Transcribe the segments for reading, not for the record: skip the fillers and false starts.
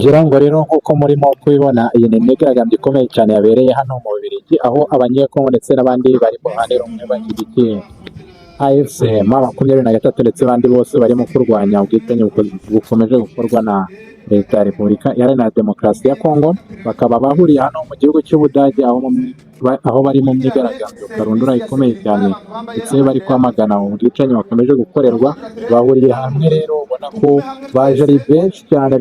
ngira ngo rero nk'uko murimo kubibona iyi ni imyigaragambyo ikomeye cyane yabereye hano mu Bubiligi, aho abanyekongo ndetse n'abandi bari mu ruhande rumwe bashyigikiye AFC M23 ndetse n'abandi bose barimo kurwanya ubwicanyi bukomeje gukorwa na Leta ya Repubulika Iharanira Demokarasi ya Kongo. Bakaba bahuriye hano mu gihugu cy'Ubudage aho bari mu myigaragambyo karundura ikomeye cyane ndetse bari kwamagana ubwicanyi bakomeje gukorerwa. Bahuriye hamwe rero ubona ko baje ari benshi cyane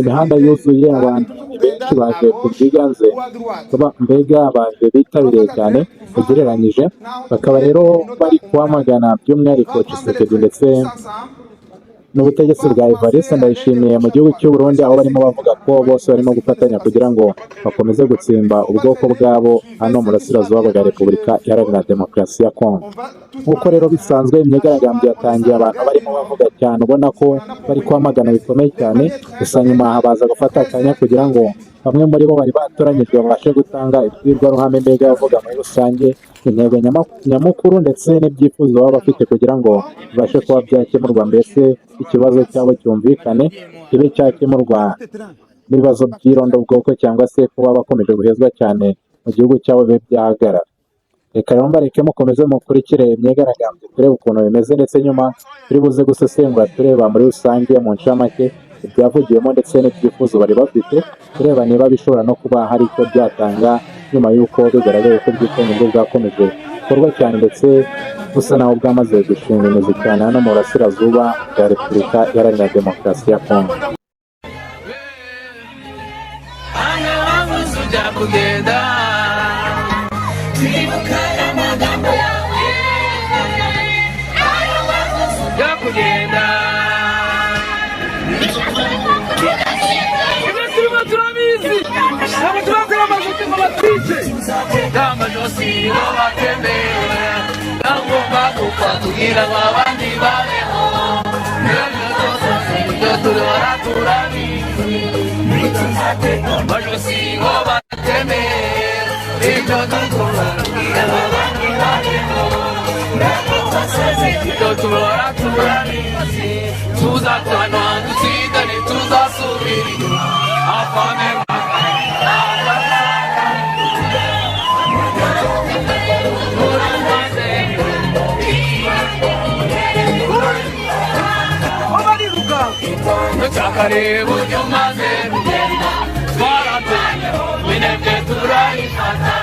imihanda yuzuye, abantu benshi baje ku bwiganze, mbega baje bitabiriye cyane ugereranyije. Bakaba rero bari kwamagana by'umwihariko Tshisekedi ndetse n'ubutegetsi bwa Evariste Ndayishimiye mu gihugu cy'u Burundi, aho barimo bavuga ko bose barimo gufatanya kugira ngo bakomeze gutsimba ubwoko bwabo hano mu burasirazuba bwa Repubulika Iharanira Demokarasi ya Kongo. Nk'uko rero bisanzwe imyigaragambyo yatangiye abantu barimo bavuga cyane, ubona ko bari kwamagana bikomeye cyane, gusa nyuma baza gufata akanya kugira ngo bamwe muri bo bari batoranyijwe babashe gutanga imbwirwaruhame mbega bavuga muri rusange intego nyamukuru ndetse n'ibyifuzo baba bafite kugira ngo bibashe kuba byakemurwa, mbese ikibazo cyabo cyumvikane kibe cyakemurwa n'ibibazo by'irondabwoko cyangwa se kuba bakomeje guhezwa cyane mu gihugu cyabo bibe byahagarara. Reka rero mbareke mukomeze mukurikire imyigaragambyo turebe ukuntu bimeze, ndetse nyuma turi buze gusesengura tureba muri rusange mu ncamake ibyavugiwemo ndetse n'ibyifuzo bari bafite, tureba niba bishobora no kuba hari icyo byatanga nyuma y'uko bigaragaye ko ubwicanyi bwo bwakomeje gukorwa cyane ndetse busa naho bwamaze gushinga imizi cyane hano mu burasirazuba bwa Repubulika Iharanira Demokarasi ya Kongo. Karibu nyumaze rugenda twaratanye winebwe turayifata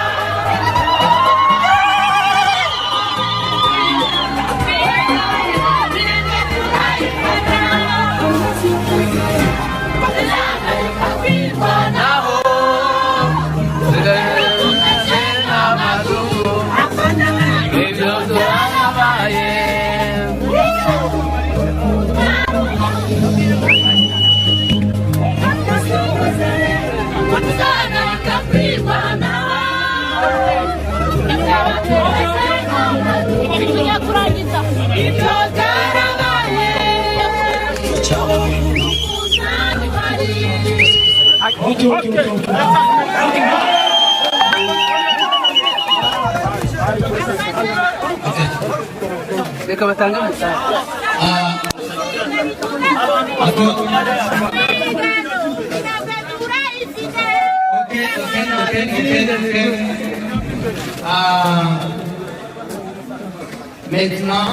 Reka batange umusanzu. Maintenant,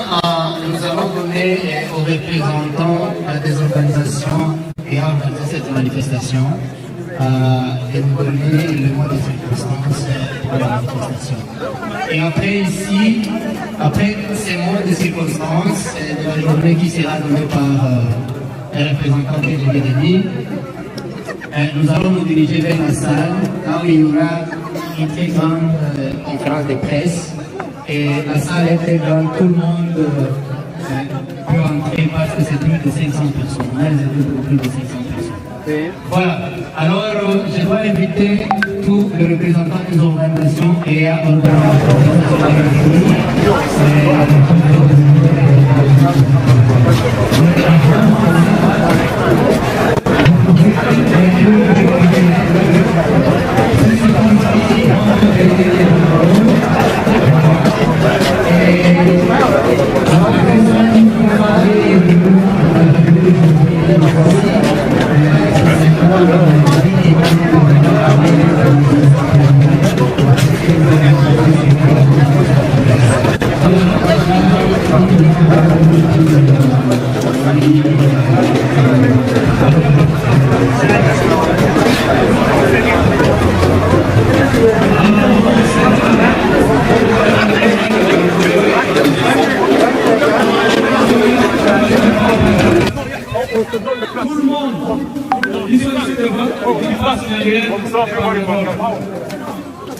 nous allons donner aux représentants des organisations qui ont organisé cette manifestation de nous donner le mot de circonstance pour la manifestation. Et après ici, après ces mots de circonstance de la journée qui sera donnée par les représentants que je viens de dire, nous allons nous diriger vers la salle, là où il y aura une très grande conférence de presse. Et la salle est très grande, tout le monde peut entrer parce que c'est plus de 500 personnes. On a réservé plus de 500 personnes. Voilà. Alors, je dois inviter tous les représentants des organisations et organisations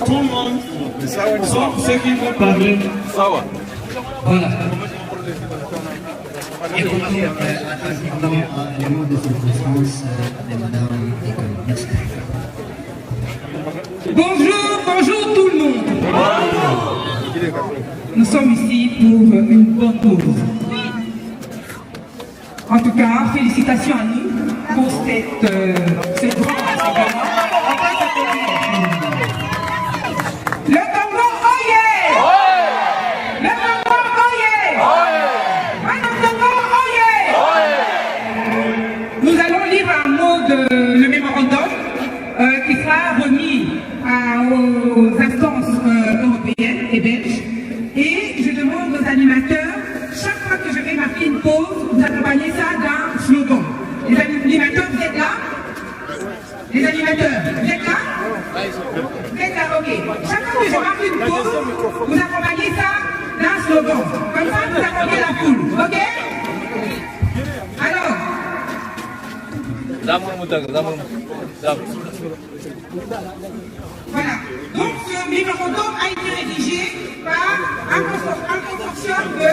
tout le monde, sauf ceux qui vont parler. Voilà. Écoutez attentivement les mots de circonstance de Madame Ecole. Merci. Bonjour tout le monde. Bonjour. Nous sommes ici pour une bonne cause. En tout cas, félicitations à nous pour ce grand rassemblement. Le Congo, oyez! Le Congo, oyez! Madame Congo, oyez! Nous allons lire un mot de le mémorandum qui sera remis aux instances européennes et belges. Et je demande aux animateurs, chaque fois que je vais marquer une pause, vous accompagnez ça d'un slogan. Les animateurs, vous êtes là? Les animateurs, vous êtes là? Vous êtes là, ok. Chaque fois que je marque une pause, vous accompagnez ça d'un slogan. Comme ça, vous accompagnez la foule, ok? Alors. Voilà. Donc, ce mémorandum a été rédigé par un consortium de...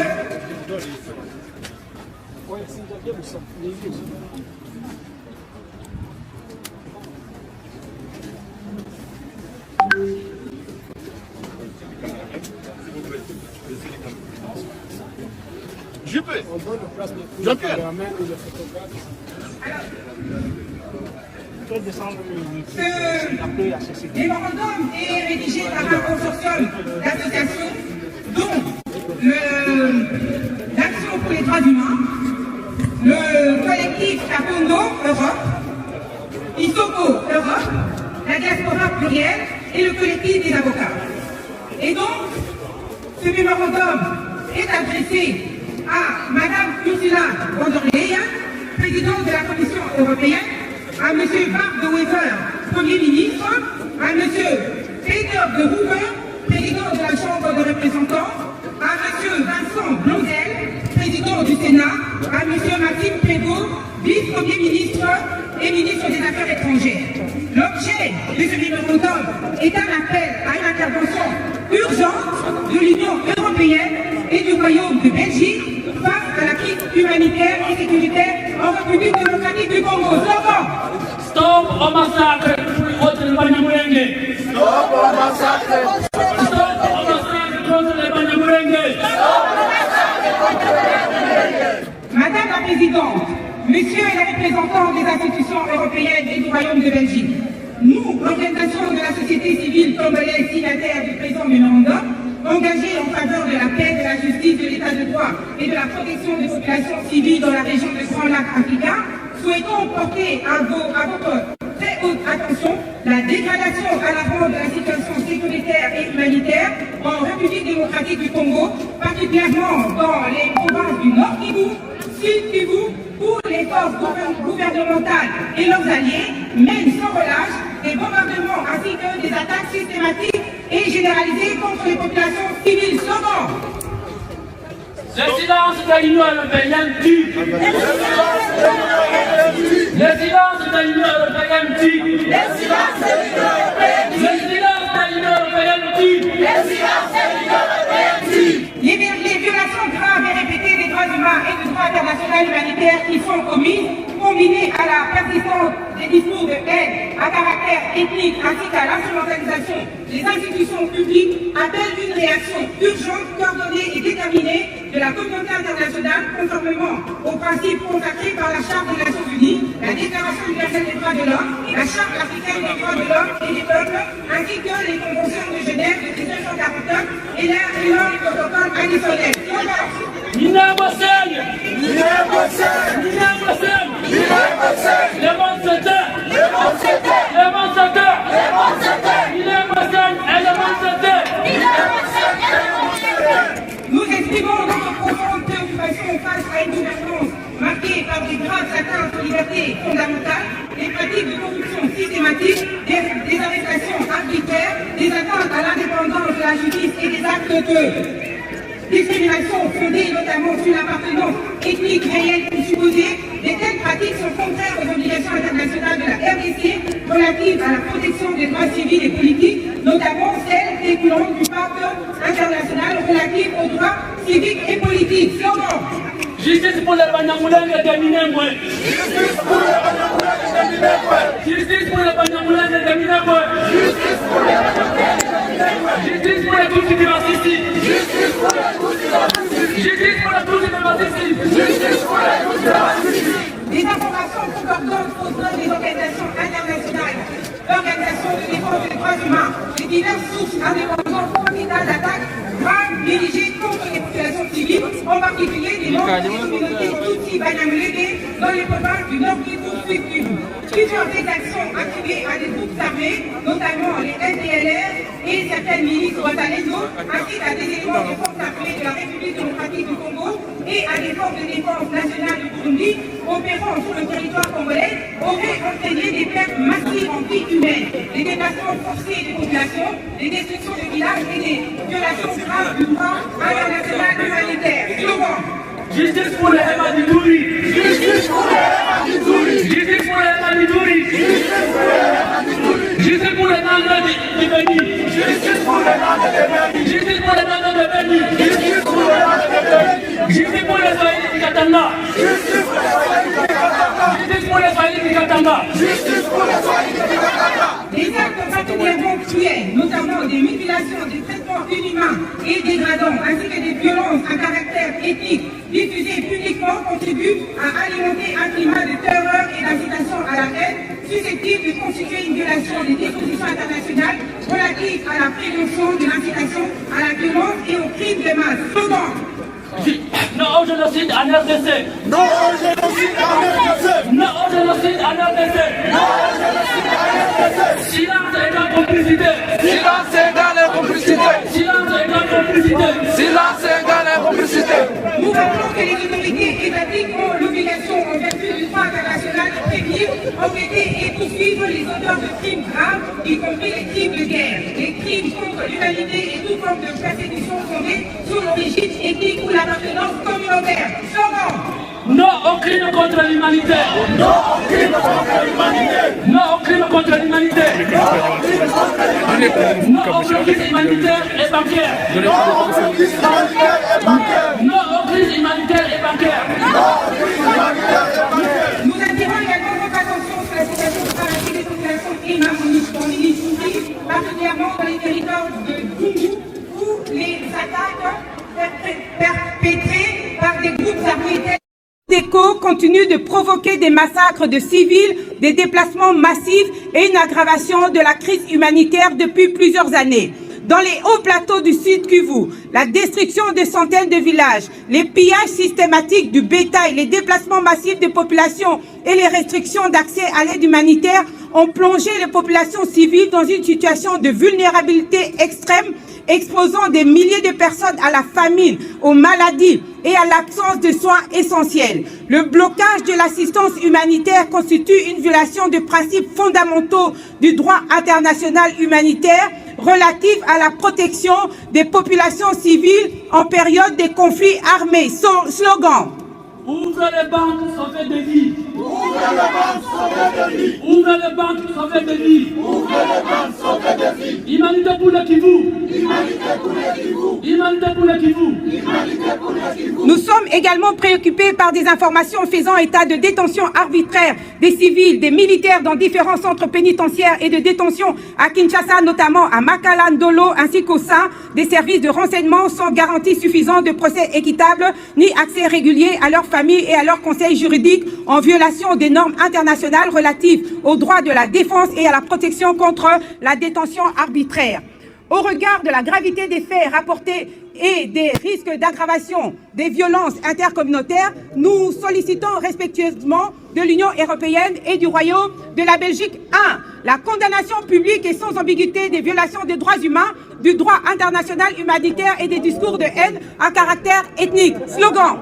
Jean-Pierre. Ce mémorandum est rédigé par un consortium d'associations dont l'Action pour les droits humains, le collectif Kapondo Europe, Isoko Europe, la diaspora plurielle et le collectif des avocats. Et donc, ce mémorandum est adressé à Madame Ursula von der Leyen, présidente de la Commission européenne, à M. Bart de Wever, Premier ministre, à M. Peter de Hoover, président de la Chambre des représentants, à M. Vincent Blondel, président du Sénat, à M. Maxime Prévost, vice-premier ministre et ministre des Affaires étrangères. L'objet de ce mémorandum est un appel à une intervention urgente de l'Union européenne et du Royaume de Belgique face à la crise humanitaire et sécuritaire en République démocratique du Congo. Stop au massacre contre les Banyamulenge. Stop au massacre. Stop au massacre contre les Banyamulenge. Madame la Présidente, Messieurs les représentants des institutions européennes et du Royaume de Belgique, nous, l'organisation de la société civile congolaise signataire du présent mémorandum, engagée en faveur de la paix, de la justice, de l'état de droit et de la protection des populations civiles dans la région du Grand Lac africain, souhaitons porter à votre très haute attention la dégradation à la fois de la situation sécuritaire et humanitaire en République démocratique du Congo, particulièrement dans les provinces du Nord Kivu, Sud Kivu, où les forces gouvernementales et leurs alliés mènent sans relâche des bombardements ainsi que des attaques systématiques et généralisées contre les populations civiles. Le silence de l'Union européenne tue. Le silence de l'Union européenne tue. Le silence de l'Union européenne tue. Le silence de l'Union européenne tue. Le silence de l'Union européenne tue. Les violations graves et répétées des droits humains et du droit international humanitaire qui sont commises, combinées à la persistance des discours de haine à caractère ethnique ainsi qu'à l'instrumentalisation des institutions publiques, appellent une réaction urgente, coordonnée et déterminée de la communauté internationale conformément aux principes consacrés par la Charte des Nations Unies, la Déclaration universelle des droits de l'homme, la Charte africaine des droits de l'homme et des peuples, ainsi que les conventions de Genève de 1949 et leur protocole additionnel. Nina Bossel! Nina Bossel! Nina Bossel! Nina Bossel! Le monde se tait! Le monde se tait! Le monde se tait! Le monde se tait! Nina Bossel et le monde se tait! Nina Bossel et le monde se tait! Nous exprimons notre profonde préoccupation face à une gouvernance marquée par des graves atteintes aux libertés fondamentales, des pratiques de corruption systématique, des arrestations arbitraires, des atteintes à l'indépendance de la justice et des actes de discrimination fondée notamment sur l'appartenance ethnique réelle ou supposée, de telles pratiques sont contraires aux obligations internationales de la RDC relatives à la protection des droits civils et politiques, notamment celles découlant du pacte international relatif aux droits civiques et politiques. Slogan. Justice pour les Banyamulenge de Minembwe. Justice pour les Banyamulenge de Minembwe. Justice pour les Banyamulenge de Minembwe. Justice pour les Banyamulenge de Minembwe. Justice pour les Tutsis de Masisi. Justice pour les Tutsis de Masisi. Justice pour les Tutsis de Masisi. Justice pour les Tutsis de Masisi. Des informations concordantes au sein des organisations internationales, l'Organisation de défense des droits humains, les diverses sources indépendantes formidable d'attaques graves dirigées contre les populations civiles, en particulier les membres des communautés Tutsi Banyamulenge dans les provinces du Nord Kivu, Sud Kivu. Plusieurs des actions attribuées à des groupes armés, notamment les FDLR et certaines milices Ouattalezo, ainsi qu'à des éléments des forces armées de la République démocratique du Congo et à des forces de défense nationale du Burundi, opérant sur le territoire congolais, auraient entraîné des pertes massives en vie humaine, des déplacements forcés des populations, des destructions de villages et des violations graves du droit international humanitaire. Slogan. Justice pour les Hemadidouri. Justice pour les Hemadidouri. Justice pour les Hemadidouri. Justice pour les Hemadidouri. Justice pour les Nanga de Beni. Justice pour les Nanga de Beni. Justice pour les Nanga de Beni. Justice pour les Nanga de Beni. Justice pour les Swahili du Katanga. Justice pour les Swahili du Katanga. Justice pour les Swahili du Katanga. Justice pour les Swahili du Katanga. Des actes particulièrement cruels, notamment des mutilations, des traitements inhumains et dégradants, ainsi que des violences à caractère ethnique, diffusées publiquement, contribuent à alimenter un climat de terreur et d'incitation à la haine, susceptible de constituer une violation des dispositions internationales relatives à la prévention de l'incitation à la violence et aux crimes de masse. Slogan. Non au génocide en RDC. Non au génocide en RDC. Non au génocide en RDC. Non au génocide en RDC. Silence égale complicité. Silence égale complicité. Silence égale complicité. Silence égale complicité. Nous rappelons que les autorités étatiques ont l'obligation, en vertu du droit international, de prévenir, enquêter et poursuivre les auteurs de crimes graves, y compris les crimes de guerre, les crimes contre l'humanité et toute forme de persécution fondée sur l'origine ethnique ou l'appartenance communautaire. Slogan. Non au crime contre l'humanité. Non au crime contre l'humanité. Non au crime contre l'humanité. Non au crime contre l'humanité. Non au crime humanitaire et bancaire. Non au crime humanitaire et bancaire. Non au crime humanitaire et bancaire. Non au crime humanitaire et bancaire. Nous attirons également votre attention sur la situation dramatique des populations émaroniques dans les Ituri, particulièrement dans les territoires de Gungu, où les attaques perpétrées par des groupes armés DECO continuent de provoquer des massacres de civils, des déplacements massifs et une aggravation de la crise humanitaire depuis plusieurs années. Dans les hauts plateaux du Sud Kivu, la destruction de centaines de villages, les pillages systématiques du bétail, les déplacements massifs de populations et les restrictions d'accès à l'aide humanitaire ont plongé les populations civiles dans une situation de vulnérabilité extrême, exposant des milliers de personnes à la famine, aux maladies et à l'absence de soins essentiels. Le blocage de l'assistance humanitaire constitue une violation de principes fondamentaux du droit international humanitaire relatif à la protection des populations civiles en période de conflits armés. Slogan. Ouvrez les banques, sauvez des vies. Ouvrez les banques, sauvez des vies. Ouvrez les banques, sauvez des vies. Ouvrez les banques, sauvez des vies. Humanité pour le Kivu. Humanité pour le Kivu. Humanité pour le Kivu. Humanité pour le Kivu. Nous sommes également préoccupés par des informations faisant état de détention arbitraire des civils, des militaires dans différents centres pénitentiaires et de détention à Kinshasa, notamment à Makala, Ndolo, ainsi qu'au sein des services de renseignement sans garantie suffisante de procès équitable ni accès régulier à leurs familles et à leurs conseils juridiques en violation des normes internationales relatives aux droits de la défense et à la protection contre la détention arbitraire. Au regard de la gravité des faits rapportés et des risques d'aggravation des violences intercommunautaires, nous sollicitons respectueusement de l'Union européenne et du Royaume de la Belgique 1. La condamnation publique et sans ambiguïté des violations des droits humains, du droit international humanitaire et des discours de haine à caractère ethnique. Slogan.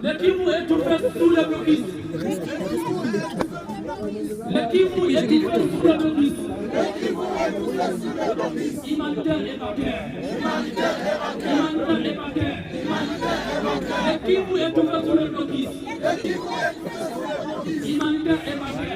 Le Kivu est ouvert sous le blocus. Le Kivu est ouvert sous le blocus. Humanitaire évacué. Et qui vous est ouvert sur le notice? Humanitaire évacué.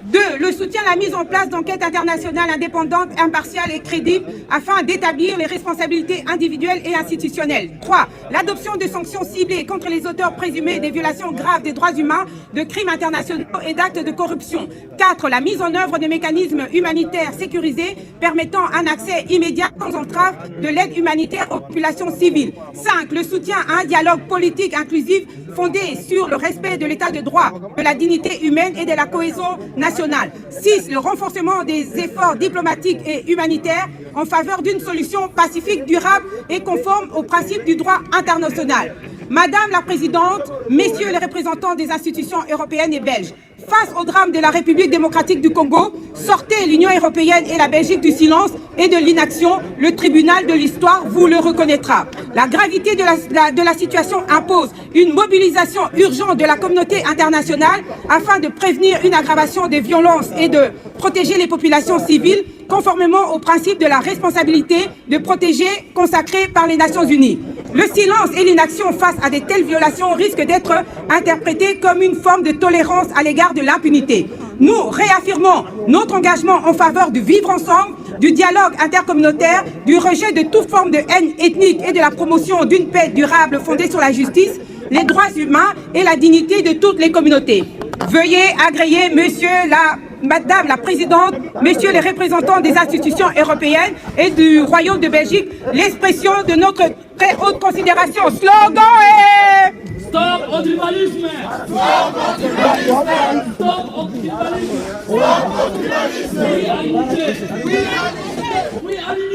2. Le soutien à la mise en place d'enquêtes internationales indépendantes, impartiales et crédibles afin d'établir les responsabilités individuelles et institutionnelles. 3. L'adoption de sanctions ciblées contre les auteurs présumés des violations graves des droits humains, de crimes internationaux et d'actes de corruption. 4. La mise en œuvre de mécanismes humanitaires sécurisés permettant un accès immédiat sans entrave de l'aide humanitaire aux populations civiles. 5. Le soutien à un dialogue politique inclusif fondé sur le respect de l'état de droit, de la dignité humaine et de la cohésion nationale. 6. Le renforcement des efforts diplomatiques et humanitaires en faveur d'une solution pacifique, durable et conforme aux principes du droit international. Madame la Présidente, Messieurs les représentants des institutions européennes et belges, face au drame de la République démocratique du Congo, sortez l'Union européenne et la Belgique du silence et de l'inaction. Le tribunal de l'histoire vous le reconnaîtra. La gravité de la situation impose une mobilisation urgente de la communauté internationale afin de prévenir une aggravation des violences et de protéger les populations civiles conformément au principe de la responsabilité de protéger consacré par les Nations Unies. Le silence et l'inaction face à de telles violations risquent d'être interprétés comme une forme de tolérance à l'égard de l'impunité. Nous réaffirmons notre engagement en faveur du vivre ensemble, du dialogue intercommunautaire, du rejet de toute forme de haine ethnique et de la promotion d'une paix durable fondée sur la justice, les droits humains et la dignité de toutes les communautés. Veuillez agréer, Madame la Présidente, Messieurs les représentants des institutions européennes et du Royaume de Belgique, l'expression de notre très haute considération. Slogan est... Stop au tribalisme! Stop au tribalisme! Stop au tribalisme! Stop au tribalisme! Oui à l'unité! Oui à l'unité!